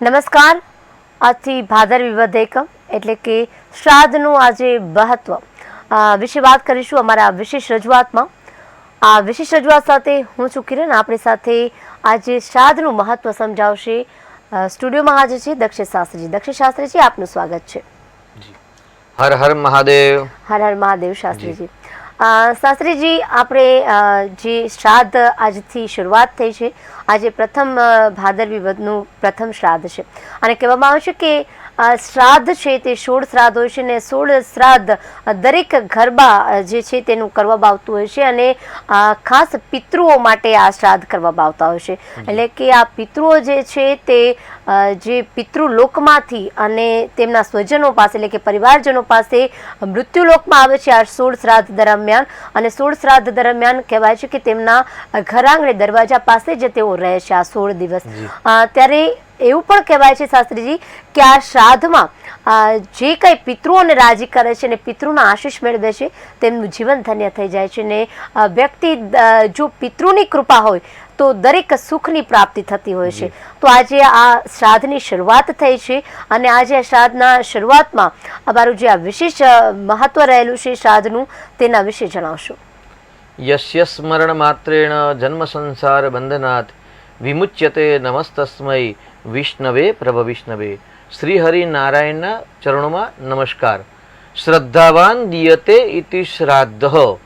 નમસ્કાર. આજથી ભાદરવી વદ એકમ એટલે કે શ્રાદ્ધનું આજે મહત્વ વિશે વાત કરીશું અમારા વિશેષ રજૂઆતમાં. આ વિશેષ રજૂઆત સાથે હું છું કિરણ. આપણી સાથે આજે શ્રાદ્ધનું મહત્વ સમજાવશે સ્ટુડિયોમાં હાજર છે દક્ષેશ શાસ્ત્રીજી. દક્ષેશ શાસ્ત્રીજી, આપનું સ્વાગત છે. હર હર મહાદેવ. હર હર મહાદેવ શાસ્ત્રીજી. શાસ્ત્રીજી, આપણે જે શ્રાદ્ધ આજથી શરૂઆત થઈ છે, આજે પ્રથમ ભાદરવી વદનું પ્રથમ શ્રાદ્ધ છે અને કહેવામાં આવે છે કે શ્રાદ્ધ છે તે 16 શ્રાદ્ધ હોય છે ને 16 શ્રાદ્ધ દરેક ઘરમાં જે છે તેનું કરવામાં આવતું હોય છે અને ખાસ પિતૃઓ માટે આ શ્રાદ્ધ કરવામાં આવતા હોય છે. એટલે કે આ પિતૃઓ જે છે તે જે પિતૃલોકમાંથી અને તેમના સ્વજનો પાસે એટલે કે પરિવારજનો પાસે મૃત્યુલોકમાં આવે છે આ 16 શ્રાદ્ધ દરમિયાન. અને 16 શ્રાદ્ધ દરમિયાન કહેવાય છે કે તેમના ઘરઆંગણે દરવાજા પાસે જ તેઓ રહે છે આ 16 દિવસ. ત્યારે એવું પણ કહેવાય છે શાસ્ત્રીજી કે આ શ્રાદ્ધમાં જે કંઈ પિતૃઓને રાજી કરે છે ને પિતૃના આશીષ મેળવે છે તેમનું જીવન ધન્ય થઈ જાય છે ને વ્યક્તિ જો પિતૃની કૃપા હોય તો દરેક સુખની પ્રાપ્તિ થતી હોય છે. તો આજે આ શ્રાદ્ધની શરૂઆત થઈ છે અને આજે આ શ્રાદ્ધના શરૂઆતમાં અમારું જે આ વિશેષ મહત્વ રહેલું છે શ્રાદ્ધનું તેના વિશે જણાવશો. યસ્ય સ્મરણ માત્રેણ જન્મ સંસાર બંધનાથ વિમુચ્યતે નમસ્તસ્મૈ વિષ્ણવે પ્રભ વિષ્ણવે. શ્રી હરિ નારાયણના ચરણોમાં નમસ્કાર. શ્રદ્ધાવાન દિયતે ઇતિ શ્રાદ્ધ.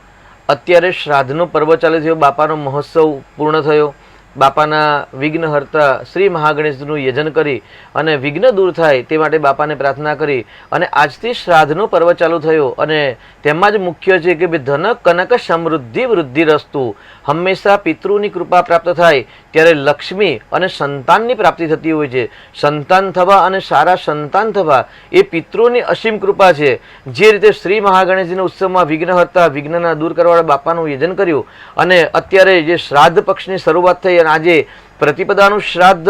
અત્યારે શ્રાદ્ધનો પર્વ ચાલુ થયો, બાપાનો મહોત્સવ પૂર્ણ થયો. બાપાના વિઘ્નહર્તા શ્રી મહાગણેશનું યજન કરી અને વિઘ્ન દૂર થાય તે માટે બાપાને પ્રાર્થના કરી અને આજથી શ્રાદ્ધનો પર્વ ચાલુ થયો. અને તેમાં જ મુખ્ય છે કે ધન કનક સમૃદ્ધિ વૃદ્ધિ રસ્તુ. હંમેશા પિતૃની કૃપા પ્રાપ્ત થાય ત્યારે લક્ષ્મી અને સંતાનની પ્રાપ્તિ થતી હોય છે. સંતાન થવા અને સારા સંતાન થવા એ પિતૃની અસીમ કૃપા છે. જે રીતે શ્રી મહાગણેશજીના ઉત્સવમાં વિઘ્નહર્તા વિઘ્નના દૂર કરવાવાળા બાપાનું યજન કર્યું અને અત્યારે જે શ્રાદ્ધ પક્ષની શરૂઆત થઈ અને આજે પ્રતિપદાનું શ્રાદ્ધ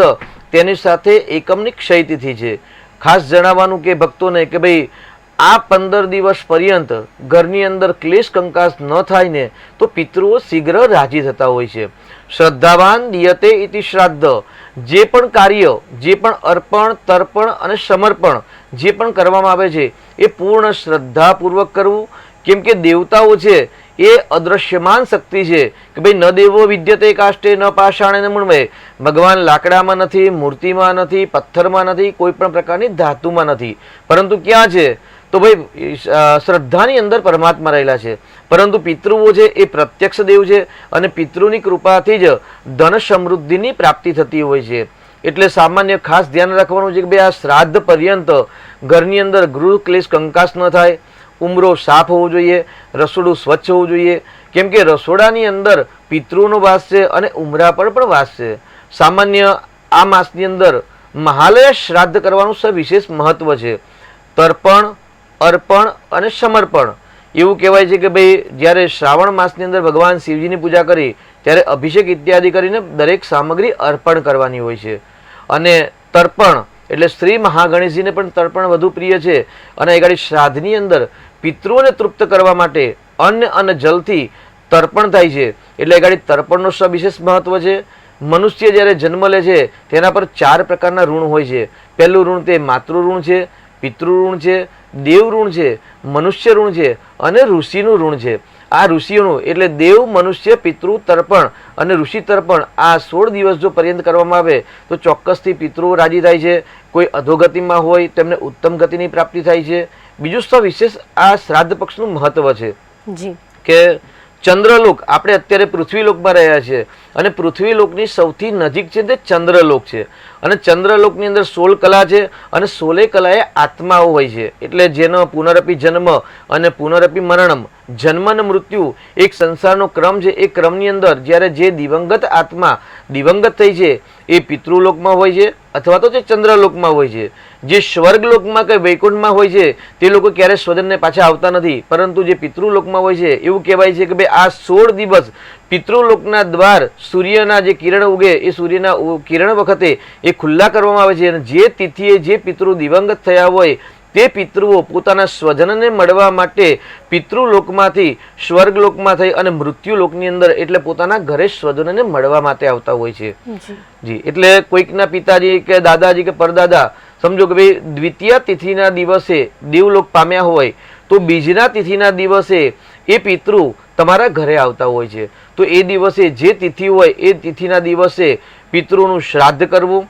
તેની સાથે એકમની ક્ષય તિથિ છે. ખાસ જણાવવાનું કે ભક્તોને કે ભાઈ આ 15 દિવસ પર્યંત ઘરની અંદર ક્લેશ કંકાસ ન થાય ને તો પિતૃઓ શીઘ્ર રાજી થતા હોય છે. શ્રદ્ધાવાન દિયતે ઇતિ શ્રાદ્ધ. જે પણ કાર્ય, જે પણ અર્પણ, તર્પણ અને સમર્પણ જે પણ કરવામાં આવે છે એ પૂર્ણ શ્રદ્ધાપૂર્વક કરવું. કેમ કે દેવતાઓ છે એ અદ્રશ્યમાન શક્તિ છે કે ભાઈ ન દેવો વિદ્યતે કાષ્ટે ન પાષાણે ન મૃણમય. ભગવાન લાકડામાં નથી, મૂર્તિમાં નથી, પથ્થરમાં નથી, કોઈ પણ પ્રકારની ધાતુમાં નથી, પરંતુ ક્યાં છે તો ભાઈ શ્રદ્ધાની અંદર પરમાત્મા રહેલા છે. પરંતુ પિતૃઓ છે એ પ્રત્યક્ષ દેવ છે અને પિતૃની કૃપાથી જ ધન સમૃદ્ધિની પ્રાપ્તિ થતી હોય છે. એટલે સામાન્ય ખાસ ધ્યાન રાખવાનું છે કે ભાઈ આ શ્રાદ્ધ પર્યંત ઘરની અંદર ગૃહ ક્લેશ કંકાસ ન થાય. ઉમરો સાફ હોવો જોઈએ, રસોડું સ્વચ્છ હોવું જોઈએ. કેમ કે રસોડાની અંદર પિતૃનો વાસ છે અને ઉમરા પર પણ વાસ છે. સામાન્ય આ માસની અંદર મહાલય શ્રાદ્ધ કરવાનું સવિશેષ મહત્વ છે. તર્પણ, અર્પણ અને સમર્પણ. એવું કહેવાય છે કે ભાઈ જ્યારે શ્રાવણ માસની અંદર ભગવાન શિવજીની પૂજા કરી ત્યારે અભિષેક ઇત્યાદિ કરીને દરેક સામગ્રી અર્પણ કરવાની હોય છે. અને તર્પણ એટલે શ્રી મહાગણેશજીને પણ તર્પણ વધુ પ્રિય છે. અને એ ગાડી શ્રાદ્ધની અંદર પિતૃઓને તૃપ્ત કરવા માટે અન્ન અને જલથી તર્પણ થાય છે. એટલે એ ગાડી તર્પણનો સવિશેષ મહત્વ છે. મનુષ્ય જ્યારે જન્મ લે છે તેના પર 4 પ્રકારના ઋણ હોય છે. પહેલું ઋણ તે માતૃ ઋણ છે, પિતૃ ઋણ છે, દેવ ઋણ છે, મનુષ્ય ઋણ છે અને ઋષિનું ઋણ છે. આ ઋષિઓનું એટલે દેવ, મનુષ્ય, પિતૃ તર્પણ અને ઋષિ તર્પણ આ 16 દિવસ જો પર્યંત કરવામાં આવે તો ચોક્કસથી પિતૃઓ રાજી થાય છે. કોઈ અધોગતિમાં હોય તેમને ઉત્તમ ગતિની પ્રાપ્તિ થાય છે. બીજું સવિશેષ આ શ્રાદ્ધ પક્ષનું મહત્વ છે કે ચંદ્રલોક, આપણે અત્યારે પૃથ્વીલોકમાં રહ્યા છીએ અને પૃથ્વીલોકની સૌથી નજીક છે તે ચંદ્રલોક છે. અને ચંદ્રલોકની અંદર 16 કલા છે અને 16 કલાએ આત્માઓ હોય છે. એટલે જેનો પુનરપી જન્મ અને પુનરપી મરણમ, જન્મ અને મૃત્યુ એક સંસારનો ક્રમ છે. એ ક્રમની અંદર જ્યારે જે દિવંગત આત્મા દિવંગત થઈ છે એ પિતૃલોકમાં હોય છે અથવા તો તે ચંદ્રલોકમાં હોય છે. જે સ્વર્ગલોકમાં કે વૈકુંઠમાં હોય છે તે લોકો ક્યારેય સ્વજનને પાછા આવતા નથી. પરંતુ જે પિતૃલોકમાં હોય છે એવું કહેવાય છે કે ભાઈ આ 16 દિવસ પિતૃલોકના દ્વાર સૂર્યના જે કિરણ ઉગે એ સૂર્યના કિરણ વખતે એ ખુલ્લા કરવામાં આવે છે. અને જે તિથિએ જે પિતૃ દિવંગત થયા હોય તે પિતૃઓ પોતાના સ્વજનને મળવા માટે પિતૃલોકમાંથી સ્વર્ગલોકમાં થઈ અને મૃત્યુલોકની અંદર એટલે પોતાના ઘરે સ્વજનને મળવા માટે આવતા હોય છે. જી, એટલે કોઈકના પિતાજી કે દાદાજી કે પરદાદા સમજો કે ભાઈ દ્વિતીય તિથિના દિવસે દેવલોક પામ્યા હોય તો બીજના તિથિના દિવસે એ પિતૃ તમારા ઘરે આવતા હોય છે. તો એ દિવસે જે તિથિ હોય એ તિથિના દિવસે પિતૃનું શ્રાદ્ધ કરવું,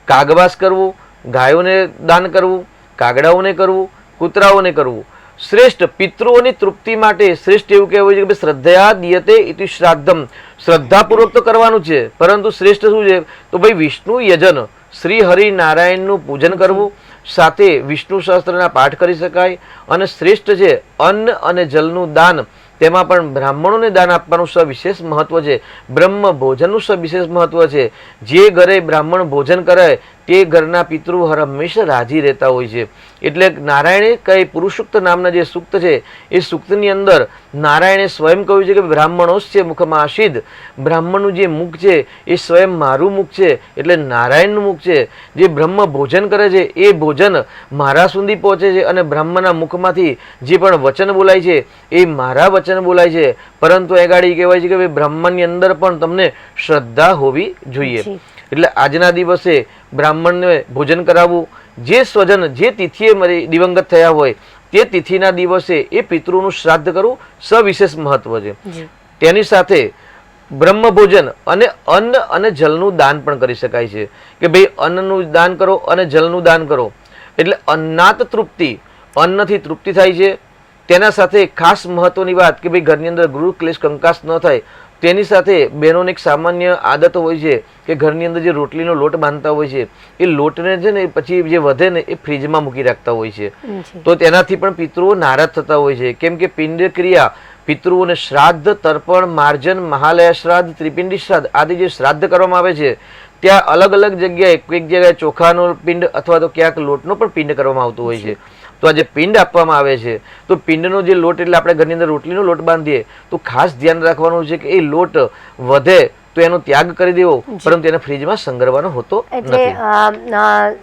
કાગવાસ કરવું, ગાયોને દાન કરવું, કાગડાઓને કરવું, કૂતરાઓને કરવું. શ્રેષ્ઠ પિતૃઓની તૃપ્તિ માટે શ્રેષ્ઠ એવું કહેવાય છે કે શ્રદ્ધયા દીયતે ઇતિ શ્રાદ્ધમ, શ્રદ્ધાપૂર્વક તો કરવાનું છે, પરંતુ શ્રેષ્ઠ શું છે તો ભાઈ વિષ્ણુ યજન, શ્રી હરિ નારાયણનું પૂજન કરવું, સાથે વિષ્ણુ સહસ્ત્રના પાઠ કરી શકાય. અને શ્રેષ્ઠ છે અન્ન અને જલનું દાન, તેમાં પણ બ્રાહ્મણોને દાન આપવાનું સવિશેષ મહત્વ છે. બ્રહ્મ ભોજનનું સવિશેષ મહત્વ છે. જે ઘરે બ્રાહ્મણ ભોજન કરે તે ઘરના પિતૃ હંમેશા રાજી રહેતા હોય છે. એટલે નારાયણે કઈ પુરુષુક્ત નામના જે સૂક્ત છે એ સૂક્તની અંદર નારાયણે સ્વયં કહ્યું છે કે બ્રાહ્મણોસ્ય મુખમાસિદ, બ્રાહ્મણનું જે મુખ છે એ સ્વયં મારું મુખ છે, એટલે નારાયણનું મુખ છે. જે બ્રહ્મ ભોજન કરે છે એ ભોજન મારા સુધી પહોંચે છે અને બ્રહ્મના મુખમાંથી જે પણ વચન બોલાય છે એ મારા વચન બોલાય છે. પરંતુ એ ગાડી કહેવાય છે કે ભાઈ બ્રાહ્મણની અંદર પણ તમને શ્રદ્ધા હોવી જોઈએ. એટલે આજના દિવસે બ્રાહ્મણને ભોજન કરાવવું. જે સ્વજન જે તિથિએ દિવંગત થયા હોય તે તિથિના દિવસે એ પિતૃનું શ્રાદ્ધ કરવું સવિશેષ મહત્વ છે. તેની સાથે બ્રહ્મ ભોજન અને અન્ન અને જલનું દાન પણ કરી શકાય છે કે ભાઈ અન્નનું દાન કરો અને જલનું દાન કરો. એટલે અન્નાત તૃપ્તિ, અન્નથી તૃપ્તિ થાય છે. તેના સાથે ખાસ મહત્વની વાત કે ભાઈ ઘરની અંદર ગૃહ ક્લેશ કંકાસ ન થાય તેની સાથે બહેનોને એક સામાન્ય આદત હોય છે કે ઘરની અંદર જે રોટલીનો લોટ બાંધતા હોય છે એ લોટને છે ને પછી જે વધે ને એ ફ્રીજમાં મૂકી રાખતા હોય છે. તો તેનાથી પણ પિતૃઓ નારાજ થતા હોય છે. કેમ કે પિંડ ક્રિયા, પિતૃઓને શ્રાદ્ધ, તર્પણ, માર્જન, મહાલયા શ્રાદ્ધ, ત્રિપિંડી શ્રાદ્ધ આદિ જે શ્રાદ્ધ કરવામાં આવે છે ત્યાં અલગ અલગ જગ્યાએ કોઈક જગ્યાએ ચોખાનો પિંડ અથવા તો ક્યાંક લોટનો પણ પિંડ કરવામાં આવતો હોય છે. તો આ જે પિંડ આપવામાં આવે છે તો પિંડનો જે લોટ એટલે આપણે ઘરની અંદર રોટલીનો લોટ બાંધીએ તો ખાસ ધ્યાન રાખવાનું છે કે એ લોટ વધે તો એનો ત્યાગ કરી દેવો, પરંતુ એને ફ્રીજમાં સંગ્રહવાનો હોતો એટલે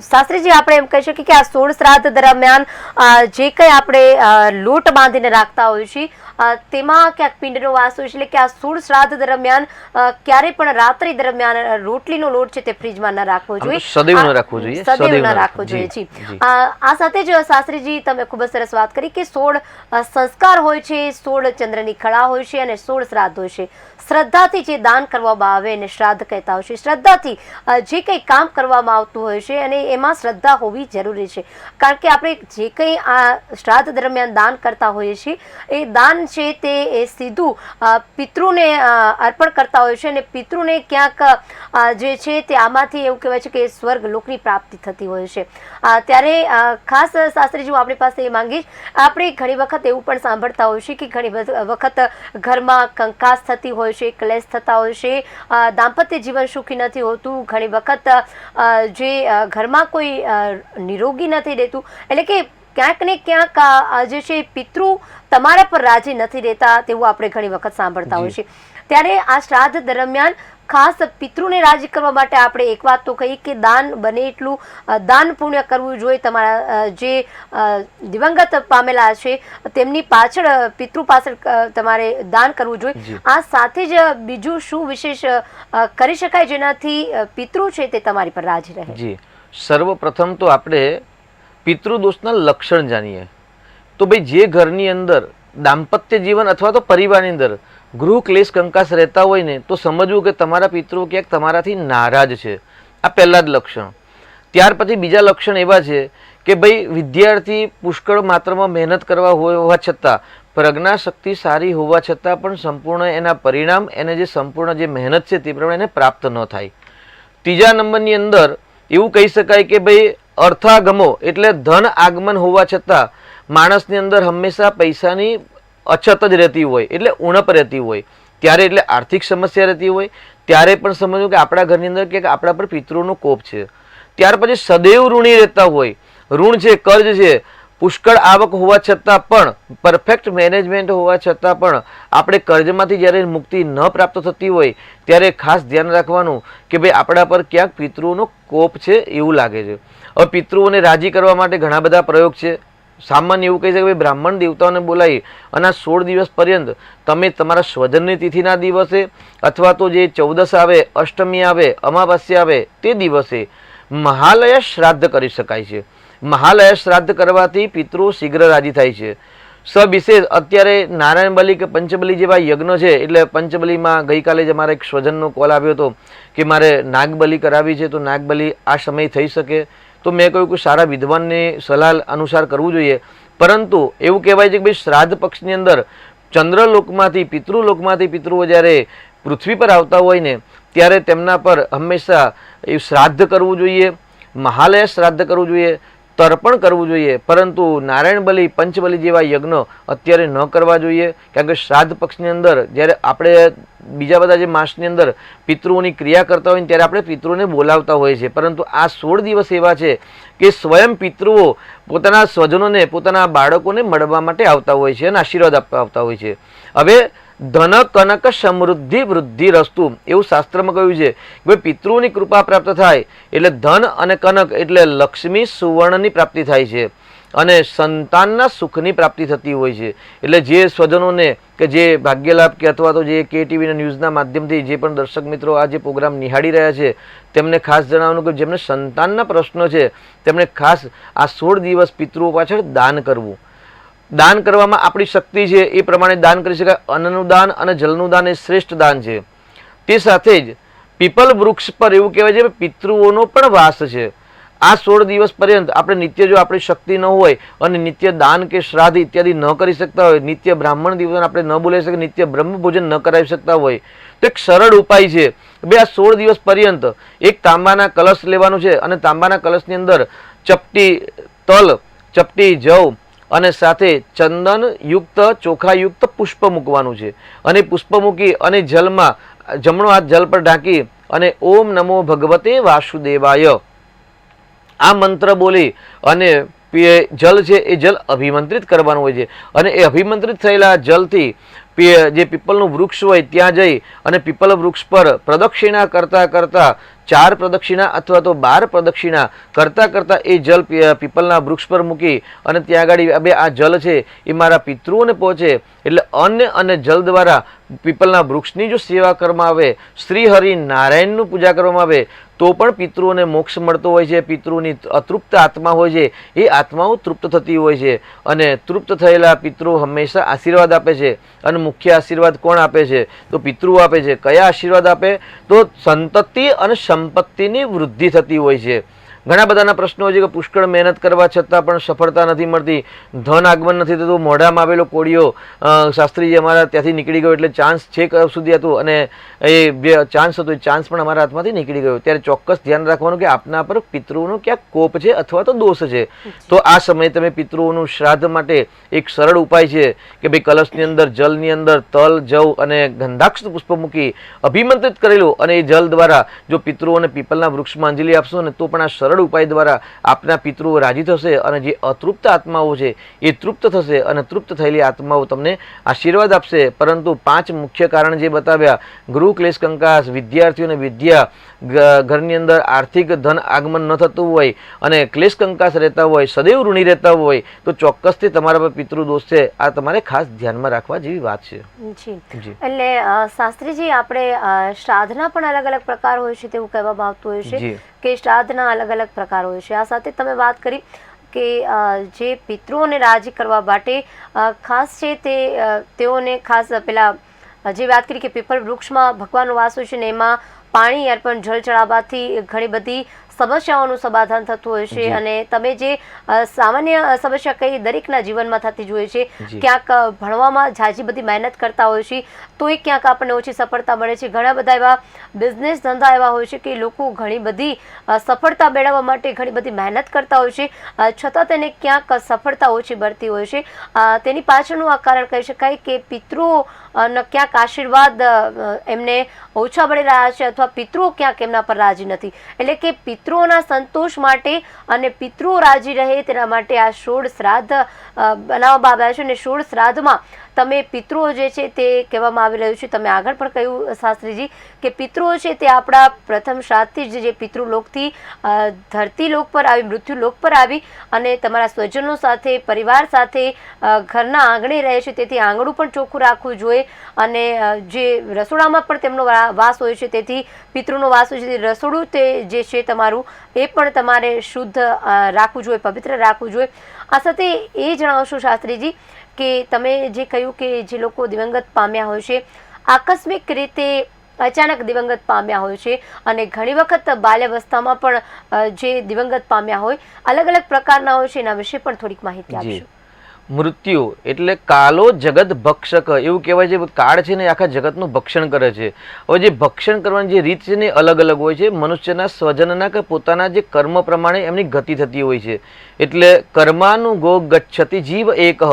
શાસ્ત્રીજી આપણે એમ કહી શકીએ કે આ 16 શ્રાદ્ધ દરમિયાન જે કંઈ આપણે લોટ બાંધીને રાખતા હોઈએ છીએ તેમાં ક્યાંક પિંડનો વાસ હોય છે. એટલે કે આ 16 શ્રાદ્ધ દરમિયાન ક્યારે પણ રાત્રિ દરમિયાન રોટલીનો લોટ છે તે ફ્રીજમાં ન રાખવો જોઈએ, સદૈવ ન રાખવો જોઈએ, સદૈવ ન રાખવો જોઈએ. જી, આ સાથે જ શાસ્ત્રીજી તમે ખૂબ જ સરસ વાત કરી કે 16 સંસ્કાર હોય છે, 16 ચંદ્રની કળા હોય છે અને 16 શ્રાદ્ધ હોય છે. શ્રદ્ધાથી જે દાન કરવામાં આવે એને શ્રાદ્ધ કહેતા હોય છે. શ્રદ્ધાથી જે કંઈ કામ કરવામાં આવતું હોય છે અને એમાં શ્રદ્ધા હોવી જરૂરી છે. કારણ કે આપણે જે કંઈ આ શ્રાદ્ધ દરમિયાન દાન કરતા હોઈએ છીએ એ દાન છે તે સીધું પિતૃને અર્પણ કરતા હોય છે અને પિતૃને ક્યાંક જે છે તે આમાંથી એવું કહેવાય છે કે સ્વર્ગ લોકની પ્રાપ્તિ થતી હોય છે. ત્યારે ખાસ શાસ્ત્રીજી હું આપણી પાસે એ માંગીશ, આપણે ઘણી વખત એવું પણ સાંભળતા હોય છે કે ઘણી વખત ઘરમાં કંકાસ થતી હોય છે, ક્લેશ થતા હોય છે, દાંપત્ય જીવન સુખી નથી હોતું, ઘણી વખત જે ઘરમાં કોઈ નિરોગી નથી રહેતું. એટલે કે ક્યાંક ને ક્યાંક જે છે પિતૃ તમારા પર રાજી નથી રહેતા તેવું આપણે ઘણી વખત સાંભળતા હોય છે. ત્યારે આ શ્રાદ્ધ દરમિયાન ખાસ પિતૃને રાજી કરવા માટે આપણે એક વાત તો કહીએ કે દાન બને એટલું દાન પુણ્ય કરવું જોઈએ. તમારા જે દિવંગત પામેલા છે તેમની પાછળ, પિતૃ પાછળ તમારે દાન કરવું જોઈએ. આ સાથે જ બીજું શું વિશેષ કરી શકાય જેનાથી પિતૃ છે તે તમારી પર રાજી રહે? જી, સર્વપ્રથમ તો આપણે પિતૃદોષના લક્ષણ જાણીએ. તો ભાઈ જે ઘરની અંદર દાંપત્ય જીવન અથવા તો પરિવારની અંદર ગૃહ ક્લેશ કંકાસ રહેતા હોય ને તો સમજવું કે તમારા પિતૃ ક્યાંક તમારાથી નારાજ છે. આ પહેલા જ લક્ષણ. ત્યાર પછી બીજા લક્ષણ એવા છે કે ભાઈ વિદ્યાર્થી પુષ્કળ માત્રામાં મહેનત કરવા હોવા છતાં, પ્રજ્ઞા શક્તિ સારી હોવા છતાં પણ સંપૂર્ણ એના પરિણામ, એને જે સંપૂર્ણ જે મહેનત છે તે પ્રમાણે એને પ્રાપ્ત ન થાય. ત્રીજા નંબરની અંદર એવું કહી શકાય કે ભાઈ અર્થાગમો એટલે ધન આગમન હોવા છતાં માણસની અંદર હંમેશા પૈસાની અછત જ રહેતી હોય, એટલે ઉણપ રહેતી હોય. ત્યારે એટલે આર્થિક સમસ્યા રહેતી હોય ત્યારે પણ સમજવું કે આપણા ઘરની અંદર કે આપણા પર પિતૃનો કોપ છે. ત્યાર પછી સદૈવ ઋણી રહેતા હોય, ઋણ છે, કર્જ છે, પુષ્કળ આવક હોવા છતાં પણ, પરફેક્ટ મેનેજમેન્ટ હોવા છતાં પણ આપણે કર્જમાંથી જ્યારે મુક્તિ ન પ્રાપ્ત થતી હોય ત્યારે ખાસ ધ્યાન રાખવાનું કે ભાઈ આપણા પર ક્યાંક પિતૃનો કોપ છે એવું લાગે છે. હવે પિતૃઓને રાજી કરવા માટે ઘણા બધા પ્રયોગ છે. સામાન્ય એવું કહી શકે કે બ્રાહ્મણ દેવતાઓને બોલાવી અને આ 16 દિવસ પર્યંત તમે તમારા સ્વજનની તિથિના દિવસે અથવા તો જે 14 આવે, અષ્ટમી આવે, અમાવાસ્યા આવે તે દિવસે મહાલય શ્રાદ્ધ કરી શકાય છે. મહાલય શ્રાદ્ધ કરવાથી પિતૃઓ શીઘ્ર રાજી થાય છે. સવિશેષ અત્યારે નારાયણ બલિ કે પંચબલી જેવા યજ્ઞ છે, એટલે પંચબલીમાં ગઈકાલે જ અમારા એક સ્વજનનો કોલ આવ્યો હતો કે મારે નાગબલી કરાવી છે, તો નાગબલી આ સમય થઈ શકે? તો મેં કહ્યું કે સારા વિદ્વાનની સલાહ અનુસાર કરવું જોઈએ. પરંતુ એવું કહેવાય છે કે ભાઈ શ્રાદ્ધ પક્ષની અંદર ચંદ્રલોકમાંથી પિતૃલોકમાંથી પિતૃઓ જ્યારે પૃથ્વી પર આવતા હોય ને ત્યારે તેમના પર હંમેશા એ શ્રાદ્ધ કરવું જોઈએ, મહાલય શ્રાદ્ધ કરવું જોઈએ, તર્પણ કરવું જોઈએ. પરંતુ નારાયણ બલિ પંચબલી જેવા યજ્ઞ અત્યારે ન કરવા જોઈએ, કારણ કે શ્રાદ્ધ પક્ષની અંદર જ્યારે આપણે બીજા બધા જે માસની અંદર પિતૃઓની ક્રિયા કરતા હોય ત્યારે આપણે પિતૃઓને બોલાવતા હોઈએ છીએ. પરંતુ આ 16 દિવસ એવા છે કે સ્વયં પિતૃઓ પોતાના સ્વજનોને, પોતાના બાળકોને મળવા માટે આવતા હોય છે અને આશીર્વાદ આપવા આવતા હોય છે. હવે ધન કનક સમૃદ્ધિ વૃદ્ધિ રસ્તુ એવું શાસ્ત્રમાં કહ્યું છે કે પિતૃઓની કૃપા પ્રાપ્ત થાય એટલે ધન અને કનક એટલે લક્ષ્મી સુવર્ણની પ્રાપ્તિ થાય છે અને સંતાનના સુખની પ્રાપ્તિ થતી હોય છે. એટલે જે સ્વજનોને કે જે ભાગ્યલાભ કે અથવા તો જે KTVના ન્યૂઝના માધ્યમથી જે પણ દર્શક મિત્રો આ જે પ્રોગ્રામ નિહાળી રહ્યા છે તેમને ખાસ જણાવવાનું કે જેમને સંતાનના પ્રશ્નો છે તેમણે ખાસ આ 16 દિવસ પિતૃઓ પાછળ દાન કરવું. દાન કરવામાં આપણી શક્તિ છે એ પ્રમાણે દાન કરી શકાય. અન્નનું દાન અને જલનું દાન એ શ્રેષ્ઠ દાન છે. તે સાથે જ પીપલ વૃક્ષ પર એવું કહેવાય છે કે પિતૃઓનો પણ વાસ છે. આ 16 દિવસ પર્યંત આપણે નિત્ય જો આપણી શક્તિ ન હોય અને નિત્ય દાન કે શ્રાદ્ધ ઇત્યાદિ ન કરી શકતા હોય, નિત્ય બ્રાહ્મણ દિવસને આપણે ન બોલાવી શકીએ, નિત્ય બ્રહ્મ ભોજન ન કરાવી શકતા હોય તો એક સરળ ઉપાય છે બે આ 16 દિવસ પર્યંત એક તાંબાના કલશ લેવાનું છે અને તાંબાના કલશની અંદર ચપટી તલ, ચપટી જવ અને સાથે ચંદન યુક્ત ચોખા યુક્ત પુષ્પ મૂકવાનું છે. અને પુષ્પ મૂકી અને જલમાં જમણો હાથ જલ પર ઢાંકી અને ઓમ નમો ભગવતે વાસુદેવાય આ મંત્ર બોલી અને જલ છે એ જલ અભિમંત્રિત કરવાનું હોય છે. અને એ અભિમંત્રિત થયેલા જલથી જે પીપલનું વૃક્ષ હોય ત્યાં જઈ અને પીપલ વૃક્ષ પર પ્રદક્ષિણા કરતા કરતા 4 પ્રદક્ષિણા અથવા તો 12 પ્રદક્ષિણા કરતા કરતા એ જલ પીપલના વૃક્ષ પર મૂકી અને ત્યાં આગળ આ જલ છે એ મારા પિતૃઓને પહોંચે. એટલે અન્ન અને જલ દ્વારા પીપલના વૃક્ષની જો સેવા કરવામાં આવે, શ્રી હરિ નારાયણનું પૂજા કરવામાં આવે તો પણ પિતૃઓને મોક્ષ મળતો હોય છે. પિતૃની અતૃપ્ત આત્મા હોય છે એ આત્માઓ તૃપ્ત થતી હોય છે અને તૃપ્ત થયેલા પિતૃઓ હંમેશા આશીર્વાદ આપે છે. અને મુખ્ય આશીર્વાદ કોણ આપે છે? તો પિતૃઓ આપે છે. કયા આશીર્વાદ આપે? તો સંતતિ અને સંપત્તિની વૃદ્ધિ થતી હોય છે. ઘણા બધાના પ્રશ્નો હોય છે કે પુષ્કળ મહેનત કરવા છતાં પણ સફળતા નથી મળતી, ધન આગમન નથી થતું, મોઢામાં આવેલો કોળિયો શાસ્ત્રીજી અમારા ત્યાંથી નીકળી ગયો, એટલે ચાન્સ છેક સુધી હતું અને એ બે ચાન્સ હતો એ ચાન્સ પણ અમારા હાથમાંથી નીકળી ગયો. ત્યારે ચોક્કસ ધ્યાન રાખવાનું કે આપના પર પિતૃઓનો ક્યાંક કોપ છે અથવા તો દોષ છે. તો આ સમયે તમે પિતૃઓનું શ્રાદ્ધ માટે એક સરળ ઉપાય છે કે ભાઈ કલશની અંદર જલની અંદર તલ, જવ અને ગંધાક્ષ પુષ્પ મૂકી અભિમંત્રિત કરેલું અને એ જલ દ્વારા જો પિતૃઓને પીપલના વૃક્ષમાં અંજલિ આપશો ને તો પણ આ સરળ ઉપાય દ્વારા આપના પિતૃઓ રાજી થશે અને જે અતૃપ્ત આત્માઓ છે એ તૃપ્ત થશે અને તૃપ્ત થયેલી આત્માઓ તમને આશીર્વાદ આપશે. પરંતુ 5 મુખ્ય કારણ જે બતાવ્યા, ગૃહ ક્લેશ કંકાસ, વિદ્યાર્થીઓને વિદ્યા, ઘરની અંદર આર્થિક ધન આગમન ન થતું હોય અને ક્લેશ કંકાસ રહેતા હોય, સદૈવ ઋણી રહેતા હોય તો ચોક્કસથી તમારા પર પિતૃ દોષ છે. આ તમારે ખાસ ધ્યાનમાં રાખવા જેવી વાત છે. જી એટલે શાસ્ત્રીજી આપણે શ્રાદ્ધના પણ અલગ અલગ પ્રકાર હોય છે તેવું કહેવામાં આવતું હોય છે કે શ્રાદ્ધના અલગ અલગ પ્રકાર હોય છે. આ સાથે તમે વાત કરી કે જે પિતૃઓને રાજી કરવા માટે ખાસ છે તેઓને ખાસ પેલા જે વાત કરી કે પીપળ વૃક્ષમાં ભગવાનનો વાસ હોય છે ને એમાં પાણી અર્પણ જળ ચડાવવાથી ઘણી બધી સમસ્યાઓનું સમાધાન થતું હોય છે. અને તમે જે સામાન્ય સમસ્યા કઈ દરેકના જીવનમાં થતી જ હોય છે, ક્યાંક ભણવામાં ઝાઝી બધી મહેનત કરતા હોય છે તો એ ક્યાંક આપણને ઓછી સફળતા મળે છે. ઘણા બધા એવા બિઝનેસ ધંધા એવા હોય છે કે લોકો ઘણી બધી સફળતા મેળવવા માટે ઘણી બધી મહેનત કરતા હોય છે છતાં તેને ક્યાંક સફળતા ઓછી મળતી હોય છે. તેની પાછળનું આ કારણ કહી શકાય કે પિતૃઓ ક્યાંક આશીર્વાદ એમને ઓછા મળી રહ્યા છે અથવા પિતૃઓ ક્યાંક એમના પર રાજી નથી. એટલે કે પિતૃઓના સંતોષ માટે અને પિતૃઓ રાજી રહે તેના માટે આ 16 શ્રાદ્ધ બનાવવામાં આવ્યા છે. અને 16 શ્રાદ્ધમાં તમે પિતૃઓ જે છે તે કહેવામાં આવી રહ્યું છે. તમે આગળ પણ કહ્યું શાસ્ત્રીજી કે પિતૃઓ છે તે આપણા પ્રથમ શ્રાદ્ધથી જ જે પિતૃલોકથી ધરતીલોક પર આવી, મૃત્યુલોક પર આવી અને તમારા સ્વજનો સાથે, પરિવાર સાથે ઘરના આંગણે રહે છે. તેથી આંગણું પણ ચોખ્ખું રાખવું જોઈએ અને જે રસોડામાં પણ તેમનો વાસ હોય છે, તેથી પિતૃનો વાસ હોય છે, રસોડું તે જે છે તમારું એ પણ તમારે શુદ્ધ રાખવું જોઈએ, પવિત્ર રાખવું જોઈએ. આ સાથે એ જણાવશો શાસ્ત્રીજી કે તમે જે કહ્યું કે જે લોકો દિવંગત પામ્યા હોય છે, આકસ્મિક રીતે અચાનક દિવંગત પામ્યા હોય છે અને ઘણી વખત બાલ્યાવસ્થામાં પણ જે દિવંગત પામ્યા હોય અલગ અલગ પ્રકારના હોય છે, એના વિશે પણ થોડીક માહિતી આપશો. મૃત્યુ એટલે કાલો જગત ભક્ષક એવું કહેવાય છે. કાળ છે ને આખા જગતનું ભક્ષણ કરે છે. હવે જે ભક્ષણ કરવાની જે રીત છે ને અલગ અલગ હોય છે. મનુષ્યના સ્વજનના કે પોતાના જે કર્મ પ્રમાણે એમની ગતિ થતી હોય છે. એટલે કર્માનુગો ગચ્છતિ જીવ એકઃ.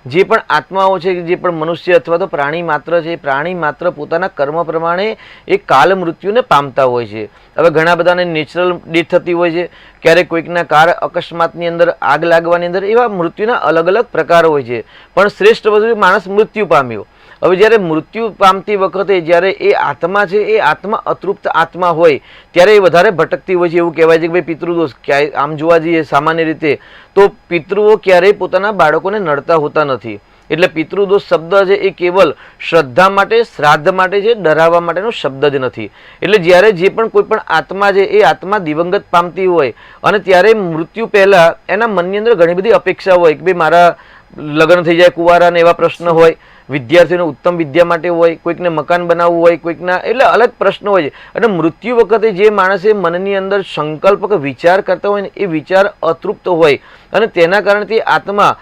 જે પણ આત્માઓ છે, જે પણ મનુષ્ય અથવા તો પ્રાણી માત્ર છે, પ્રાણી માત્ર પોતાના કર્મ પ્રમાણે એ કાલ મૃત્યુને પામતા હોય છે. હવે ઘણા બધાને નેચરલ ડેથ થતી હોય છે, ક્યારેક કોઈકના કાર અકસ્માતની અંદર આગ લાગવાની અંદર એવા મૃત્યુના અલગ અલગ પ્રકાર હોય છે. પણ શ્રેષ્ઠ વસ્તુ માણસ મૃત્યુ પામ્યો. હવે જ્યારે મૃત્યુ પામતી વખતે જ્યારે એ આત્મા છે એ આત્મા અતૃપ્ત આત્મા હોય ત્યારે એ વધારે ભટકતી હોય છે. એવું કહેવાય છે કે ભાઈ પિતૃદોષ ક્યાંય આમ જોવા જઈએ સામાન્ય રીતે તો પિતૃઓ ક્યારેય પોતાના બાળકોને નડતા હોતા નથી. એટલે પિતૃદોષ શબ્દ છે એ કેવલ શ્રદ્ધા માટે, શ્રાદ્ધ માટે છે, ડરાવવા માટેનો શબ્દ જ નથી. એટલે જ્યારે જે પણ કોઈ પણ આત્મા છે એ આત્મા દિવંગત પામતી હોય અને ત્યારે મૃત્યુ પહેલા એના મનની અંદર ઘણી બધી અપેક્ષા હોય કે ભાઈ મારા લગ્ન થઈ જાય, કુંવારા ને એવા પ્રશ્ન હોય, વિદ્યાર્થીઓને ઉત્તમ વિદ્યા માટે હોય, કોઈકને મકાન બનાવવું હોય, કોઈકના એટલે અલગ પ્રશ્નો હોય છે. અને મૃત્યુ વખતે જે માણસે મનની અંદર સંકલ્પ કે વિચાર કરતા હોય ને એ વિચાર અતૃપ્ત હોય અને તેના કારણથી આત્મા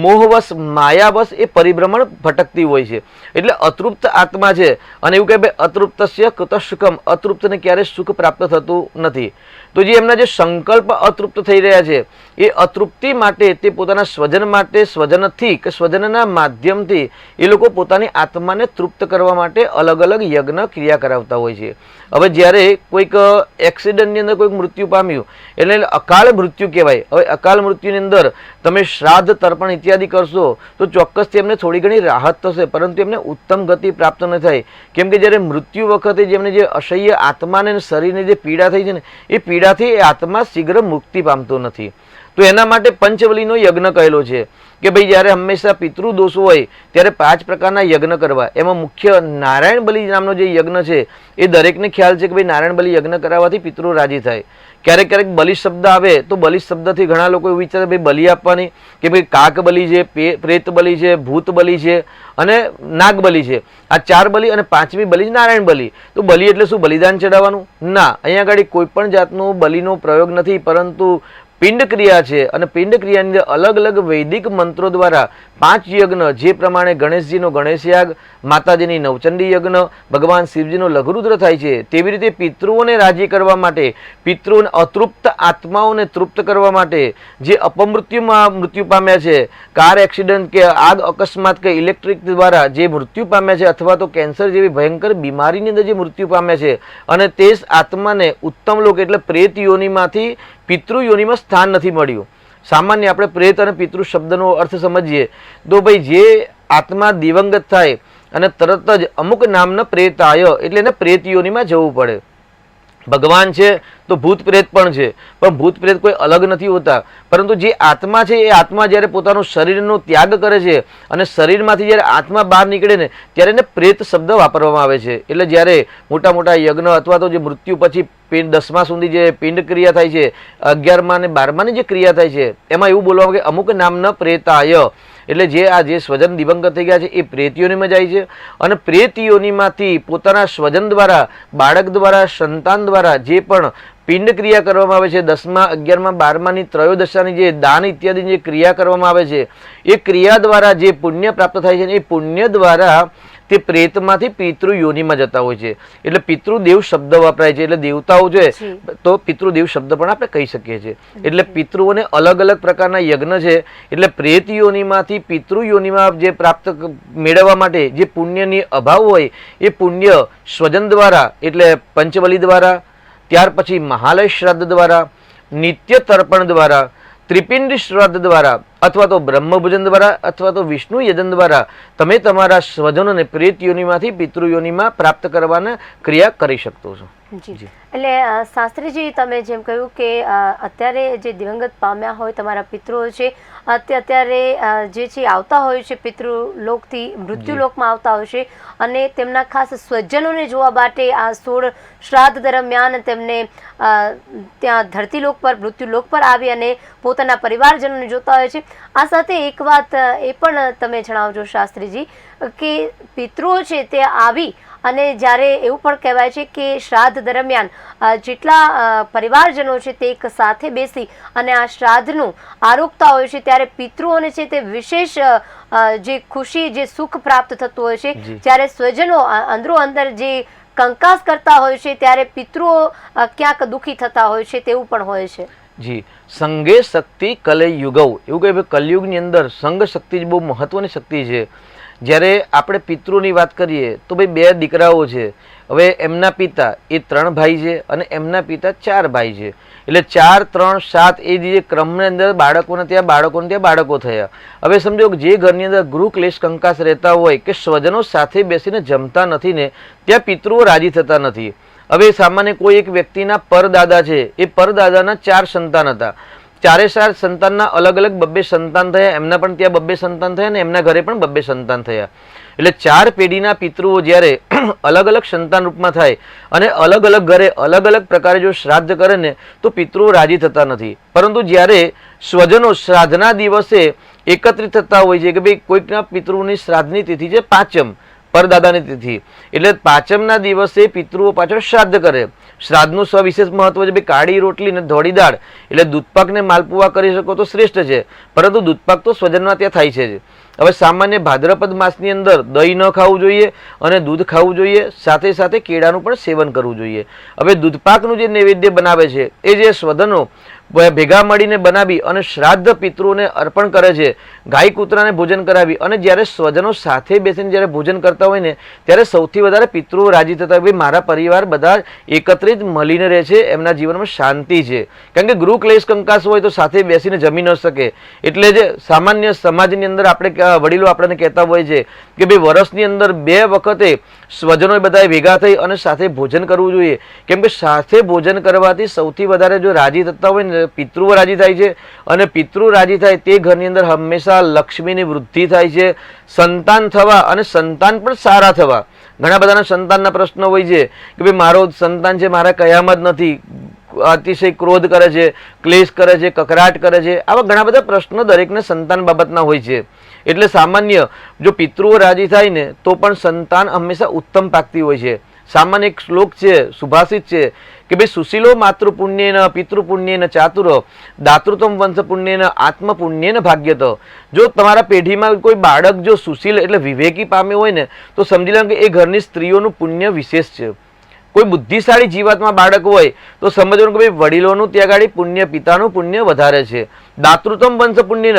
મોહવશ, માયાવશ એ પરિભ્રમણ ભટકતી હોય છે. એટલે અતૃપ્ત આત્મા છે અને એવું કહે ભાઈ અતૃપ્તસ્ય કૃત સુખમ, અતૃપ્તને ક્યારે સુખ પ્રાપ્ત થતું નથી. તો જે એમના જે સંકલ્પ અતૃપ્ત થઈ રહ્યા છે એ અતૃપ્તિ માટે તે પોતાના સ્વજન માટે, સ્વજનથી કે સ્વજનના માધ્યમથી એ લોકો પોતાની આત્માને તૃપ્ત કરવા માટે અલગ અલગ યજ્ઞ ક્રિયા કરાવતા હોય છે. હવે જ્યારે કોઈક એક્સિડન્ટની અંદર કોઈક મૃત્યુ પામ્યું એટલે અકાળ મૃત્યુ કહેવાય. હવે અકાળ મૃત્યુની અંદર તમે શ્રાદ્ધ, તર્પણ ઇત્યાદિ કરશો તો ચોક્કસથી એમને થોડી ઘણી રાહત થશે, પરંતુ એમને ઉત્તમ ગતિ પ્રાપ્ત ન થાય. કેમ કે જ્યારે મૃત્યુ વખતે જેમને જે અસહ્ય આત્માને શરીરને જે પીડા થઈ છે ને એ પીડાથી એ આત્મા શીઘ્ર મુક્તિ પામતો નથી. તો એના માટે પંચબલીનો યજ્ઞ કહેલો છે કે ભાઈ જ્યારે હંમેશા પિતૃ દોષ હોય ત્યારે 5 પ્રકારના યજ્ઞ કરવા. એમાં મુખ્ય નારાયણ બલિ નામનો જે યજ્ઞ છે એ દરેકને ખ્યાલ છે કે ભાઈ નારાયણ બલિ યજ્ઞ કરાવવાથી પિતૃ રાજી થાય. ક્યારેક ક્યારેક બલિ શબ્દ આવે તો બલિ શબ્દથી ઘણા લોકો એવું વિચારે ભાઈ બલિ આપવાની કે ભાઈ કાક બલિ છે, પ્રેત બલિ છે, ભૂત બલિ છે અને નાગ બલિ છે. આ 4 બલિ અને 5મી બલિ નારાયણ બલિ. તો બલિ એટલે શું? બલિદાન ચડાવવાનું? ના, અહીંયા આગળ કોઈ પણ જાતનો બલિનો પ્રયોગ નથી, પરંતુ પિંડ ક્રિયા છે. અને પિંડ ક્રિયાની અંદર અલગ અલગ વૈદિક મંત્રો દ્વારા 5 યજ્ઞ, જે પ્રમાણે ગણેશજીનો ગણેશ યાગ, માતાજીની નવચંડી યજ્ઞ, ભગવાન શિવજીનો લઘુરુદ્ર થાય છે, તેવી રીતે પિતૃઓને રાજી કરવા માટે, પિતૃઓને અતૃપ્ત આત્માઓને તૃપ્ત કરવા માટે જે અપમૃત્યુમાં મૃત્યુ પામ્યા છે, કાર એક્સિડન્ટ કે આગ અકસ્માત કે ઇલેક્ટ્રિક દ્વારા જે મૃત્યુ પામ્યા છે, અથવા તો કેન્સર જેવી ભયંકર બીમારીની અંદર જે મૃત્યુ પામ્યા છે અને તે આત્માને ઉત્તમ લોક એટલે પ્રેત યોનિમાંથી પિતૃ યોનિમાં સ્થાન નથી મળ્યું. સામાન્ય આપણે પ્રેત અને પિતૃ શબ્દનો અર્થ સમજીએ તો ભાઈ જે આત્મા દિવંગત થાય અને તરત જ અમુક નામના પ્રેતાય એટલે એને પ્રેત યોનિમાં જવું પડે. ભગવાન છે તો ભૂત પ્રેત પણ છે, પણ ભૂત પ્રેત કોઈ અલગ નથી હોતા, પરંતુ જે આત્મા છે એ આત્મા જ્યારે પોતાનું શરીરનો ત્યાગ કરે છે અને શરીરમાંથી જ્યારે આત્મા બહાર નીકળે ને ત્યારે એને પ્રેત શબ્દ વાપરવામાં આવે છે. એટલે જ્યારે મોટા મોટા યજ્ઞ અથવા તો જે મૃત્યુ પછી 10મા સુધી જે પિંડ ક્રિયા થાય છે, 11મા અને 12માની જે ક્રિયા થાય છે, એમાં એવું બોલવામાં કે અમુક નામના પ્રેતાય એટલે જે આ જે સ્વજન દિવંગત થઈ ગયા છે એ પ્રેત યોનિમાં જાય છે અને પ્રેત યોનિમાંથી પોતાના સ્વજન દ્વારા, બાળક દ્વારા, સંતાન દ્વારા જે પણ પિંડ ક્રિયા કરવામાં આવે છે, 10મા, 11મા, 12માની ત્રયોદશાની જે દાન ઇત્યાદિ જે ક્રિયા કરવામાં આવે છે, એ ક્રિયા દ્વારા જે પુણ્ય પ્રાપ્ત થાય છે એ પુણ્ય દ્વારા તે પ્રેતમાંથી પિતૃ યોનિમાં જતા હોય છે. એટલે પિતૃદેવ શબ્દ વપરાય છે. એટલે દેવતાઓ છે તો પિતૃદેવ શબ્દ પણ આપણે કહી શકીએ છીએ. એટલે પિતૃઓને અલગ અલગ પ્રકારના યજ્ઞ છે. એટલે પ્રેત યોનિમાંથી પિતૃ યોનિમાં જે પ્રાપ્ત મેળવવા માટે જે પુણ્યની અભાવ હોય એ પુણ્ય સ્વજન દ્વારા એટલે પંચબલી દ્વારા, ત્યાર પછી મહાલય શ્રાદ્ધ દ્વારા, નિત્ય તર્પણ દ્વારા, ત્રિપિંડી શ્રાદ્ધ દ્વારા અથવા તો બ્રહ્મભોજન દ્વારા અથવા તો વિષ્ણુ યજન દ્વારા તમે તમારા સ્વજનોને પ્રેત યોનિમાંથી પિતૃ યોનિમાં પ્રાપ્ત કરવાના ક્રિયા કરી શકતો છો. જી એટલે શાસ્ત્રીજી તમે જેમ કહ્યું કે અત્યારે જે દિવંગત પામ્યા હોય તમારા પિતૃઓ છે અત્યારે જે છે આવતા હોય છે પિતૃલોકથી મૃત્યુલોકમાં આવતા હોય છે અને તેમના ખાસ સ્વજનોને જોવા માટે આ 16 શ્રાદ્ધ દરમિયાન તેમને ત્યાં ધરતીલોક પર મૃત્યુલોક પર આવી અને પોતાના પરિવારજનોને જોતા હોય છે. આ સાથે એક વાત એ પણ તમે જણાવજો શાસ્ત્રીજી કે પિતૃઓ છે તે આવી અને જ્યારે એવું પણ કહેવાય છે કે શ્રાદ્ધ દરમિયાન જેટલા પરિવારજનો છે તે એક સાથે બેસી અને આ શ્રાદ્ધનું આરોગતા હોય છે ત્યારે પિતૃઓને છે તે વિશેષ જે ખુશી જે સુખ પ્રાપ્ત થતું હોય છે. જ્યારે સ્વજનો અંદરો અંદર જે કંકાસ કરતા હોય છે ત્યારે પિતૃઓ ક્યાંક દુઃખી થતા હોય છે તેવું પણ હોય છે. જી, સંગે શક્તિ કલે યુગવ એવું કહે કલયુગની અંદર સંઘ શક્તિ જ બહુ મહત્વની શક્તિ છે. જ્યારે આપણે પિતૃની વાત કરીએ તો ભાઈ 2 દીકરાઓ છે. હવે એમના પિતા એ 3 ભાઈ છે અને એમના પિતા 4 ભાઈ છે. એટલે 4, 3, 7 એ જે ક્રમની અંદર બાળકોને ત્યાં બાળકો થયા. હવે સમજો કે જે ઘરની અંદર ગૃહ ક્લેશ કંકાસ રહેતા હોય કે સ્વજનો સાથે બેસીને જમતા નથી ને ત્યાં પિતૃઓ રાજી થતા નથી. હવે સામાન્ય કોઈ એક વ્યક્તિના પરદાદા છે, એ પરદાદાના 4 સંતાન હતા. 4 સંતાનના અલગ અલગ 2 સંતાન થયા, એમના પણ ત્યાં 2 સંતાન થયા અને એમના ઘરે પણ 2 સંતાન થયા. એટલે 4 પેઢીના પિતૃઓ જ્યારે અલગ અલગ સંતાન રૂપમાં થાય અને અલગ અલગ ઘરે અલગ અલગ પ્રકારે જો શ્રાદ્ધ કરે ને તો પિતૃઓ રાજી થતા નથી. પરંતુ જ્યારે સ્વજનો શ્રાદ્ધના દિવસે એકત્રિત થતા હોય છે કે ભાઈ કોઈકના પિતૃની શ્રાદ્ધની તિથિ છે 5મ, પરદાદાની તિથિ, એટલે 5મના દિવસે પિતૃઓ પાછળ શ્રાદ્ધ કરે. શ્રાદ્ધનું સવિશેષ મહત્વ છે. ભાઈ કાળી રોટલી ને ધોળી દાળ એટલે દૂધપાક ને માલપુઆ કરી શકો તો શ્રેષ્ઠ છે, પરંતુ દૂધપાક તો સ્વજનમાં ત્યાં થાય છે. હવે સામાન્ય ભાદ્રપદ માસની અંદર દહીં ન ખાવું જોઈએ અને દૂધ ખાવું જોઈએ, સાથે સાથે કેળાનું પણ સેવન કરવું જોઈએ. હવે દૂધપાકનું જે નૈવેદ્ય બનાવે છે એ જે સ્વજનો ભેગા મળીને બનાવી અને શ્રાદ્ધ પિતૃઓને અર્પણ કરે છે, ગાય કૂતરાને ભોજન કરાવી અને જ્યારે સ્વજનો સાથે બેસીને જ્યારે ભોજન કરતા હોય ને ત્યારે સૌથી વધારે પિતૃઓ રાજી થતા હોય. ભાઈ મારા પરિવાર બધા એકત્રિત મળીને રહે છે, એમના જીવનમાં શાંતિ છે. કારણ કે ગૃહ ક્લેશ કંકાસ હોય તો સાથે બેસીને જમી ન શકે. એટલે જે સામાન્ય સમાજની અંદર આપણે વડીલો આપણને કહેતા હોય છે કે ભાઈ વર્ષની અંદર 2 વખતે સ્વજનો બધા ભેગા થઈ અને સાથે ભોજન કરવું જોઈએ. કેમ કે સાથે ભોજન કરવાથી સૌથી વધારે જો રાજી થતા હોય ને પિતૃઓ રાજી થાય છે અને પિતૃ રાજી થાય તે ઘરની અંદર હંમેશા લક્ષ્મીની વૃદ્ધિ થાય છે. સંતાન થવા અને સંતાન પણ સારા થવા. ઘણા બધાના સંતાનના પ્રશ્નો હોય છે કે ભાઈ મારો સંતાન છે, મારા કયામત નથી, અતિશય ક્રોધ કરે છે, ક્લેશ કરે છે, કકરાટ કરે છે, આવા ઘણા બધા પ્રશ્નો દરેકને સંતાન બાબતના હોય છે. એટલે સામાન્ય જો પિતૃઓ રાજી થાય ને તો પણ સંતાન હંમેશા ઉત્તમ પાકતી હોય છે. સામાન્ય એક શ્લોક છે, સુભાષિત છે કે ભાઈ સુશીલો માતૃ પુણ્યેન પિતૃ પુણ્યેન ચાતુર દાતૃત્વમ વંશ પુણ્યેન આત્મ પુણ્યેન ભાગ્યત. જો તમારા પેઢીમાં કોઈ બાળક જો સુશીલ એટલે વિવેકી પામે હોય ને તો સમજી લો કે એ ઘરની સ્ત્રીઓનું પુણ્ય વિશેષ છે. કોઈ બુદ્ધિશાળી જીવાતમાં બાળક હોય તો સમજવાનું કે ભાઈ વડીલોનું ત્યાં ગાડી પુણ્ય, પિતાનું પુણ્ય વધારે છે. દાતૃત્વમ વંશ પુણ્યન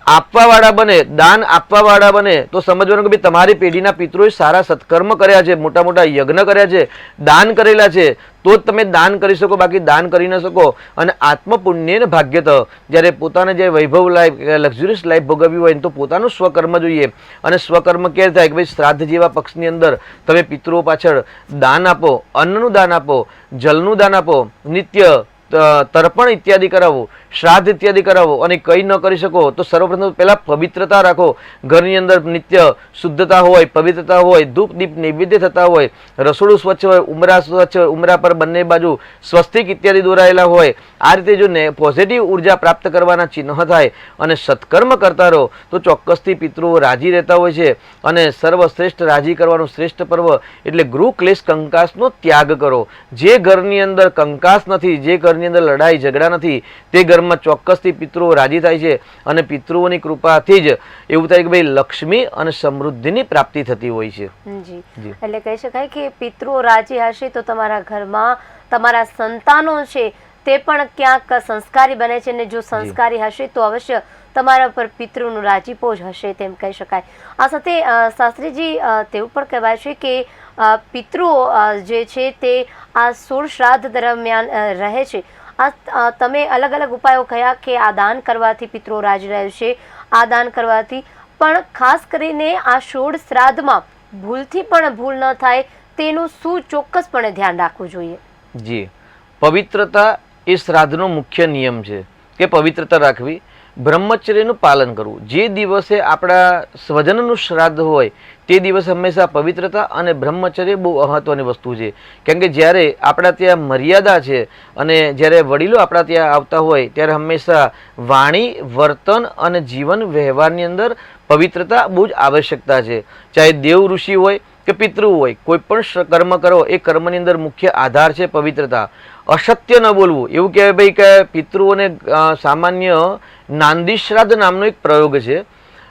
આપવાવાળા બને, દાન આપવાવાળા બને તો સમજવાનું કે ભાઈ તમારી પેઢીના પિતૃએ સારા સત્કર્મ કર્યા છે, મોટા મોટા યજ્ઞ કર્યા છે, દાન કરેલા છે, તો જ તમે દાન કરી શકો, બાકી દાન કરી ન શકો. અને આત્મ પુણ્યને ભાગ્યત, જ્યારે પોતાને જે વૈભવ લાઈફ લક્ઝુરિયસ લાઈફ ભોગવવી હોય તો પોતાનું સ્વકર્મ જોઈએ. અને સ્વકર્મ ક્યારે થાય કે ભાઈ શ્રાદ્ધ જેવા પક્ષની અંદર તમે પિતૃઓ પાછળ દાન આપો, અન્નનું દાન આપો, જલનું દાન આપો, નિત્ય તર્પણ ઇત્યાદિ કરાવો, શ્રાદ્ધ ઇત્યાદિ કરાવો. અને કંઈ ન કરી શકો તો સર્વપ્રથમ પહેલા પવિત્રતા રાખો. ઘરની અંદર નિત્ય શુદ્ધતા હોય, પવિત્રતા હોય, ધૂપ દીપ નૈવેદ્ય થતા હોય, રસોડું સ્વચ્છ હોય, ઉમરા સ્વચ્છ હોય, ઉમરા પર બંને બાજુ સ્વસ્તિક ઇત્યાદિ દોરાયેલા હોય. આ રીતે જો પોઝિટિવ ઉર્જા પ્રાપ્ત કરવાના ચિહ્ન થાય અને સત્કર્મ કરતા રહો તો ચોક્કસથી પિતૃઓ રાજી રહેતા હોય છે. અને સર્વશ્રેષ્ઠ રાજી કરવાનું શ્રેષ્ઠ પર્વ એટલે ગૃહ ક્લેશ કંકાસનો ત્યાગ કરો. જે ઘરની અંદર કંકાસ નથી, જે ઘરની અંદર લડાઈ ઝઘડા નથી, તે ઘરમાં ચોક્કસથી પિતૃઓ રાજી થાય છે અને પિતૃઓની કૃપાથી જ એવું થાય કે ભાઈ લક્ષ્મી અને સમૃદ્ધિની પ્રાપ્તિ થતી હોય છે. જી, એટલે કહી શકાય કે પિતૃઓ રાજી હશે તો તમારા ઘરમાં તમારા સંતાનો છે તે પણ ક્યાંક સંસ્કારી બને છે અને જો સંસ્કારી હશે તો અવશ્ય તમારા પર પિતૃનું રાજીપો જ હશે તેમ કહી શકાય. આ સાથે શાસ્ત્રીજી તેવું પણ કહેવાય છે કે પિતૃઓ જે છે તે આ 16 શ્રાદ્ધ દરમિયાન રહે છે. તમે અલગ અલગ ઉપાયો કયા કે આ દાન કરવાથી પિતૃઓ રાજી રહે છે, આ દાન કરવાથી, પણ ખાસ કરીને આ 16 શ્રાદ્ધમાં ભૂલથી પણ ભૂલ ન થાય તેનું શું ચોક્કસપણે ધ્યાન રાખવું જોઈએ? જી, પવિત્રતા એ શ્રાદ્ધનો મુખ્ય નિયમ છે કે પવિત્રતા રાખવી, બ્રહ્મચર્યનું પાલન કરવું. જે દિવસે આપણા સ્વજનનું શ્રાદ્ધ હોય તે દિવસે હંમેશા પવિત્રતા અને બ્રહ્મચર્ય બહુ મહત્વની વસ્તુ છે. કેમ કે જ્યારે આપણા ત્યાં મર્યાદા છે અને જ્યારે વડીલો આપણા ત્યાં આવતા હોય ત્યારે હંમેશા વાણી, વર્તન અને જીવન વ્યવહારની અંદર પવિત્રતા બહુ જ આવશ્યકતા છે. ચાહે દેવ ઋષિ હોય કે પિતૃ હોય, કોઈ પણ કર્મ કરો એ કર્મની અંદર મુખ્ય આધાર છે પવિત્રતા. અસત્ય ન બોલવું. એવું કહેવાય ભાઈ કે પિતૃઓને સામાન્ય નાંદી શ્રાદ્ધ નામનો એક પ્રયોગ છે.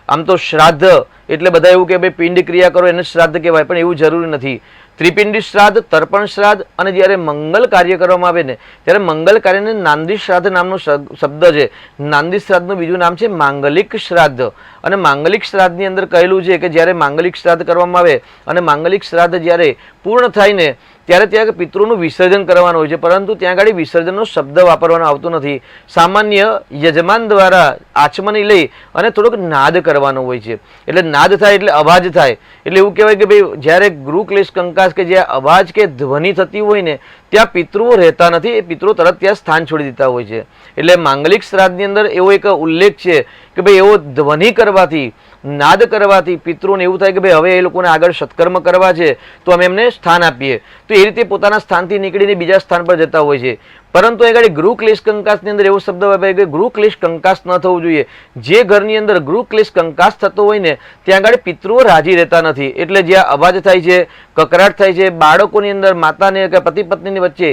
આમ તો શ્રાદ્ધ એટલે બધા એવું કે ભાઈ પિંડ ક્રિયા કરો એને શ્રાદ્ધ કહેવાય, પણ એવું જરૂરી નથી. ત્રિપિંડી શ્રાદ્ધ, તર્પણ શ્રાદ્ધ અને જ્યારે મંગલ કાર્ય કરવામાં આવે ને ત્યારે મંગલ કાર્યને નાંદી શ્રાદ્ધ નામનો શબ્દ છે. નાંદી શ્રાદ્ધનું બીજું નામ છે માંગલિક શ્રાદ્ધ. અને માંગલિક શ્રાદ્ધની અંદર કહેલું છે કે જ્યારે માંગલિક શ્રાદ્ધ કરવામાં આવે અને માંગલિક શ્રાદ્ધ જ્યારે પૂર્ણ થાય ને ત્યારે ત્યાં પિતૃનું વિસર્જન કરવાનું હોય છે, પરંતુ ત્યાં આગળ વિસર્જનનો શબ્દ વાપરવાનો આવતો નથી. સામાન્ય યજમાન દ્વારા આચમની લઈ અને થોડોક નાદ કરવાનો હોય છે. એટલે નાદ થાય એટલે અવાજ થાય. એટલે એવું કહેવાય કે ભાઈ જ્યારે ગૃહ ક્લેશ કંકાસ કે જ્યાં અવાજ કે ધ્વનિ થતી હોય ને ત્યાં પિતૃઓ રહેતા નથી, એ પિતૃઓ તરત ત્યાં સ્થાન છોડી દેતા હોય છે. એટલે માંગલિક શ્રાદ્ધની અંદર એવો એક ઉલ્લેખ છે કે ભાઈ એવો ધ્વનિ કરવાથી, નાદ કરવાથી પિતૃઓને એવું થાય કે ભાઈ હવે એ લોકોને આગળ સત્કર્મ કરવા છે તો અમે એમને સ્થાન આપીએ. તો એ રીતે પોતાના સ્થાનથી નીકળીને બીજા સ્થાન પર જતા હોય છે. પરંતુ એ ગાડી ગૃહ ક્લેશ કંકાસની અંદર એવો શબ્દ વાપરે કે ગૃહ ક્લેશ કંકાસ ન થવું જોઈએ. જે ઘરની અંદર ગૃહ ક્લેશ કંકાસ થતો હોય ને ત્યાં આગળ પિતૃઓ રાજી રહેતા નથી. એટલે જ્યાં અવાજ થાય છે, કકરાટ થાય છે, બાળકોની અંદર માતાને કે પતિ પત્નીની વચ્ચે